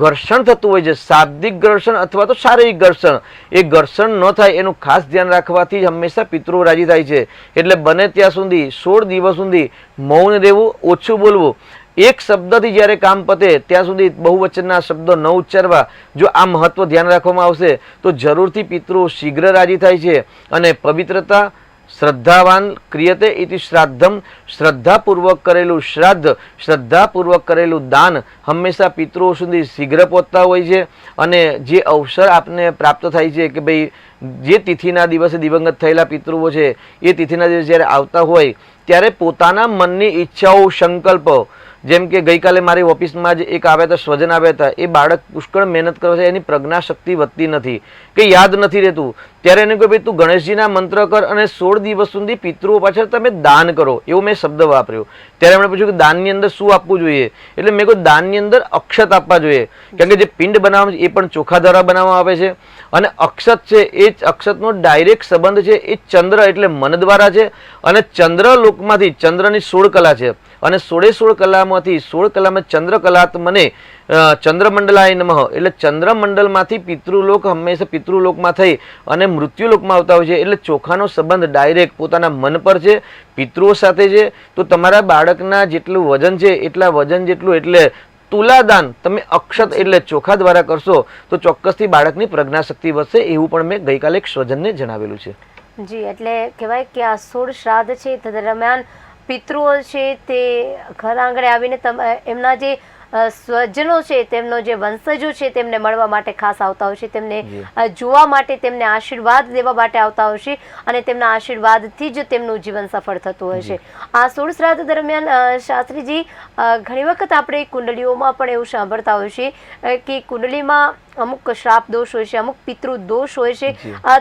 ઘર્ષણ થતું હોય છે, શાબ્દિક ઘર્ષણ અથવા તો શારીરિક ઘર્ષણ, એ ઘર્ષણ ન થાય એનું ખાસ ધ્યાન રાખવાથી હંમેશા પિતૃઓ રાજી થાય છે. એટલે બને ત્યાં સુધી 16 દિવસ સુધી મૌન રહેવું, ઓછું બોલવું. એક શબ્દથી જ્યારે કામ પતે ત્યાં સુધી બહુવચનના શબ્દો ન ઉચ્ચારવા. જો આ મહત્વ ધ્યાન રાખવામાં આવશે તો જરૂરથી પિતૃઓ શીઘ્ર રાજી થાય છે. અને પવિત્રતા, શ્રદ્ધાવાન ક્રિયતે ઇતિ શ્રાદ્ધમ, શ્રદ્ધાપૂર્વક કરેલું શ્રાદ્ધ, શ્રદ્ધાપૂર્વક કરેલું દાન હંમેશા પિતૃઓ સુધી શીઘ્ર પહોંચતા હોય છે. અને જે અવસર આપને પ્રાપ્ત થાય છે કે ભાઈ જે તિથિના દિવસે દિવંગત થયેલા પિતૃઓ છે એ તિથિના દિવસે જ્યારે આવતા હોય ત્યારે પોતાના મનની ઈચ્છાઓ, સંકલ્પો, જેમ કે ગઈકાલે મારી ઓફિસમાં જ એક આવ્યા હતા, સ્વજન આવ્યા હતા. એ બાળક પુષ્કળ મહેનત કરે છે, એની પ્રજ્ઞા શક્તિ વધતી નથી કે યાદ નથી રહેતું. ત્યારે એને કહ્યું ભાઈ તું ગણેશજીના મંત્ર કર અને 16 દિવસ સુધી પિતૃઓ પાછળ તમે દાન કરો. એવો મેં શબ્દ વાપર્યો. ત્યારે એમણે પૂછ્યું કે દાનની અંદર શું આપવું જોઈએ? એટલે મેં કહ્યું દાનની અંદર અક્ષત આપવા જોઈએ. કારણ કે જે પિંડ બનાવવામાં એ પણ ચોખા દ્વારા બનાવવામાં આવે છે. અને અક્ષત છે એ અક્ષતનો ડાયરેક્ટ સંબંધ છે એ ચંદ્ર એટલે મન દ્વારા છે. અને ચંદ્ર લોકમાંથી ચંદ્રની 16 કલા છે અને 16 કલામાંથી 16 કલામાં ચંદ્રકલાત મને ચંદ્રમંડલાય નમઃ. એટલે ચંદ્રમંડલમાંથી પિતૃલોક હંમેશા પિતૃલોકમાં થઈ અને મૃત્યુલોકમાં આવતા હોય છે. એટલે ચોખાનો સંબંધ ડાયરેક્ટ પોતાના મન પર છે, પિતૃઓ સાથે છે. તો તમારા બાળકના જેટલું વજન છે એટલા વજન જેટલું એટલે તુલાદાન તમે અક્ષત એટલે ચોખા દ્વારા કરશો તો ચોક્કસથી બાળકની પ્રજ્ઞા શક્તિ વધશે. એવું પણ મેં ગઈકાલે એક સ્વજનને જણાવેલું છે. જી, એટલે કહેવાય કે આ 16 શ્રાદ્ધ છે તે દરમિયાન પિતૃઓ છે તે ઘર આંગણે આવીને એમના જે સ્વજનો છે, તેમનો જે વંશજો છે તેમને મળવા માટે ખાસ આવતા હોય છે, તેમને જોવા માટે, તેમને આશીર્વાદ દેવા માટે આવતા હોય છે અને તેમના આશીર્વાદથી જ તેમનું જીવન સફળ થતું હોય છે. આ 16 શ્રાદ્ધ દરમિયાન શાસ્ત્રીજી ઘણી વખત આપણે કુંડલીઓમાં પણ એવું સાંભળતા હોય છે કે કુંડલીમાં અમુક શ્રાપ દોષ હોય છે, અમુક પિતૃ દોષ હોય છે,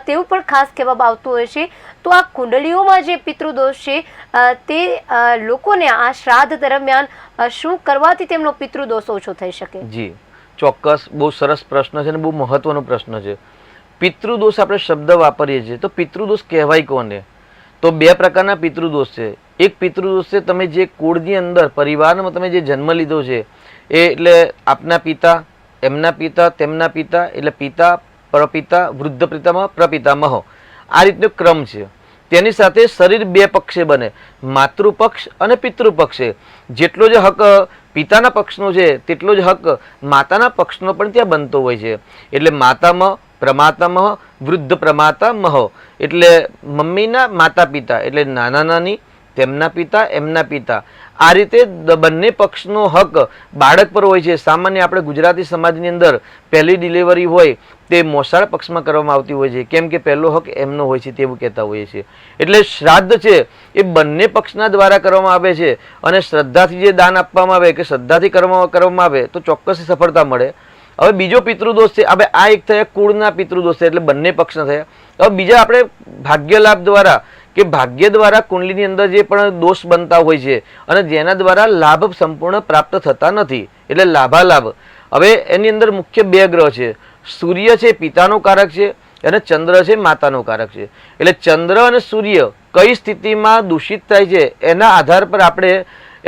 તેવું પણ ખાસ કહેવામાં આવતું હોય છે. તો આ કુંડલીઓમાં જે પિતૃ દોષ છે તે લોકોને આ શ્રાદ્ધ દરમિયાન શું કરવાથી તેમનો પિતૃ દોષ ઓછો થઈ શકે? જી, ચોક્કસ. બહુ સરસ પ્રશ્ન છે અને બહુ મહત્વનો પ્રશ્ન છે. પિતૃદોષ આપણે શબ્દ વાપરીએ છીએ તો પિતૃદોષ કહેવાય કોને? તો બે પ્રકારના પિતૃદોષ છે. એક પિતૃદોષ છે તમે જે કુળની અંદર પરિવારમાં તમે જે જન્મ લીધો છે એ એટલે આપના પિતા, એમના પિતા, તેમના પિતા, એટલે પિતા, પ્રપિતા, વૃદ્ધ પિતામહ, પ્રપિતામહ, આ રીતનો ક્રમ છે. તેની સાથે શરીર બે પક્ષે બને, માતૃપક્ષ અને પિતૃપક્ષે. જેટલો જ હક પિતાના પક્ષનો છે તેટલો જ હક માતાના પક્ષનો પણ ત્યાં બનતો હોય છે. એટલે માતામહ, પ્રમાતામહ, વૃદ્ધ પ્રમાતામહ એટલે મમ્મીના માતા પિતા એટલે નાના નાની, તેમના પિતા એમના પિતા, આ રીતે બંને પક્ષનો હક બાળક પર હોય છે. સામાન્ય આપણે ગુજરાતી સમાજની અંદર પહેલી ડિલિવરી હોય તે મોસાળ પક્ષમાં કરવામાં આવતી હોય છે, કેમ કે પહેલો હક એમનો હોય છે તેવું કહેતા હોઈએ છીએ. એટલે શ્રાદ્ધ છે એ બંને પક્ષના દ્વારા કરવામાં આવે છે, અને શ્રદ્ધાથી જે દાન આપવામાં આવે કે શ્રદ્ધાથી કરવામાં આવે તો ચોક્કસ સફળતા મળે. હવે બીજો પિતૃદોષ છે. હવે આ એક થયા કુળના પિતૃદોષ છે, એટલે બંને પક્ષના થયા. હવે બીજા આપણે ભાગ્ય લાભ દ્વારા કે ભાગ્ય દ્વારા કુંડલીની અંદર જે પણ દોષ બનતા હોય છે અને જેના દ્વારા લાભ સંપૂર્ણ પ્રાપ્ત થતા નથી, એટલે લાભાલાભ. હવે એની અંદર મુખ્ય બે ગ્રહ છે. સૂર્ય છે પિતાનો કારક છે અને ચંદ્ર છે માતાનો કારક છે. એટલે ચંદ્ર અને સૂર્ય કઈ સ્થિતિમાં દૂષિત થાય છે એના આધાર પર આપણે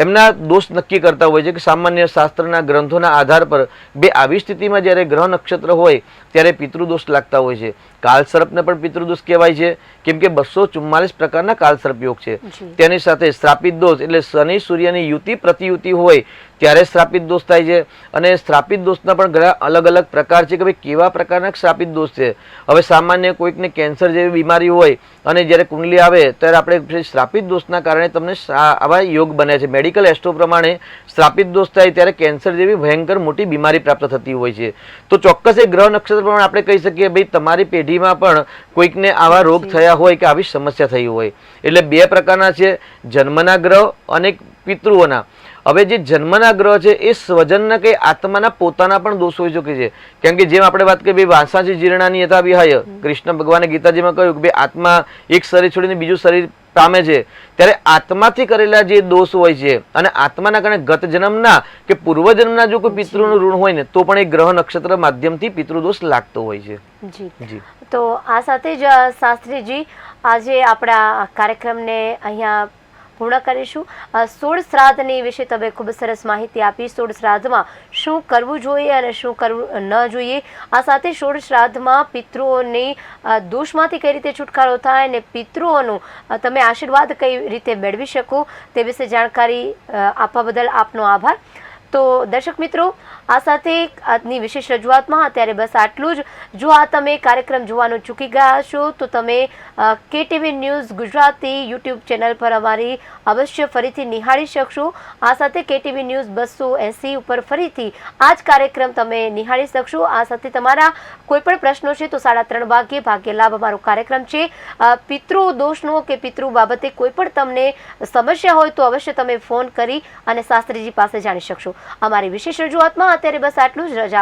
એમના દોષ નક્કી કરતા હોય છે કે સામાન્ય શાસ્ત્રના ગ્રંથોના આધાર પર બે આવી સ્થિતિમાં જ્યારે ગ્રહ નક્ષત્ર હોય ત્યારે પિતૃદોષ લાગતા હોય છે. કાળસર્પને પણ પિતૃદોષ કહેવાય છે, કેમ કે 244 પ્રકારના કાળસર્પ યોગ છે. તેની સાથે શ્રાપિત દોષ એટલે શનિ સૂર્યની યુતિ પ્રતિયુતિ હોય ત્યારે શ્રાપિત દોષ થાય છે. અને શ્રાપિત દોષના પણ ઘણા અલગ અલગ પ્રકાર છે કે ભાઈ કેવા પ્રકારના શ્રાપિત દોષ છે. હવે સામાન્ય કોઈકને કેન્સર જેવી બીમારી હોય અને જ્યારે કુંડલી આવે ત્યારે આપણે શ્રાપિત દોષના કારણે તમને આવા યોગ બને છે. મેડિકલ એસ્ટ્રો પ્રમાણે શ્રાપિત દોષ થાય ત્યારે કેન્સર જેવી ભયંકર મોટી બીમારી પ્રાપ્ત થતી હોય છે. તો ચોક્કસ એ ગ્રહ નક્ષત્ર પ્રમાણે આપણે કહી શકીએ ભાઈ તમારી પેઢીમાં પણ કોઈકને આવા રોગ થયા હોય કે આવી સમસ્યા થઈ હોય. એટલે બે પ્રકારના છે, જન્મના ગ્રહ અને પિતૃઓના. હવે જે જન્મના ગ્રહ છે એ સ્વજનના કે આત્માના પોતાના પણ દોષ હોઈ શકે છે, કેમ કે જેમ આપણે વાત કરીએ વાંસાથી જીર્ણાની યથા વિહાય, કૃષ્ણ ભગવાને ગીતાજીમાં કહ્યું કે ભાઈ આત્મા એક શરીર છોડીને બીજું શરીર પામે છે, ત્યારે આત્માથી કરેલા જે દોષ હોય છે અને આત્માના કારણે ગત જન્મના કે પૂર્વજન્મના જો કોઈ પિતૃનું ઋણ હોય ને તો પણ એ ગ્રહ નક્ષત્ર માધ્યમથી પિતૃદોષ લાગતો હોય છે. જી, તો આ સાથે જ શાસ્ત્રીજી આજે આપણા કાર્યક્રમને અહીંયા પૂર્ણ કરીશું. 16 શ્રાદ્ધની વિશે તમે ખૂબ સરસ માહિતી આપી. 16 શ્રાદ્ધમાં શું કરવું જોઈએ અને શું કરવું ન જોઈએ, આ સાથે 16 શ્રાદ્ધમાં પિતૃઓની દોષમાંથી કઈ રીતે છુટકારો થાય અને પિતૃઓનું તમે આશીર્વાદ કઈ રીતે મેળવી શકો તે વિશે જાણકારી આપવા બદલ આપનો આભાર. તો દર્શક મિત્રો, આ સાથે આજની વિશેષ રજૂઆતમાં અત્યારે બસ આટલું જ. જો આ તમે કાર્યક્રમ જોવાનું ચૂકી ગયા છો તો તમે KTV news Gujarati YouTube channel પર અમારી અવશ્ય ફરીથી નિહાળી શકશો. આ સાથે KTV ન્યૂઝ 280 ઉપર ફરીથી આ જ કાર્યક્રમ તમે નિહાળી શકશો. આ સાથે તમારા કોઈ પણ પ્રશ્નો છે તો 3:30 વાગ્યે ભાગ્ય લાભ અમારો કાર્યક્રમ છે. પિતૃ દોષનો કે પિતૃ બાબતે કોઈ પણ તમને સમસ્યા હોય તો અવશ્ય તમે ફોન કરી અને શાસ્ત્રીજી પાસે જાણી શકશો. અમારી વિશેષ રજૂઆતમાં અત્યારે બસ આટલું જ. રજા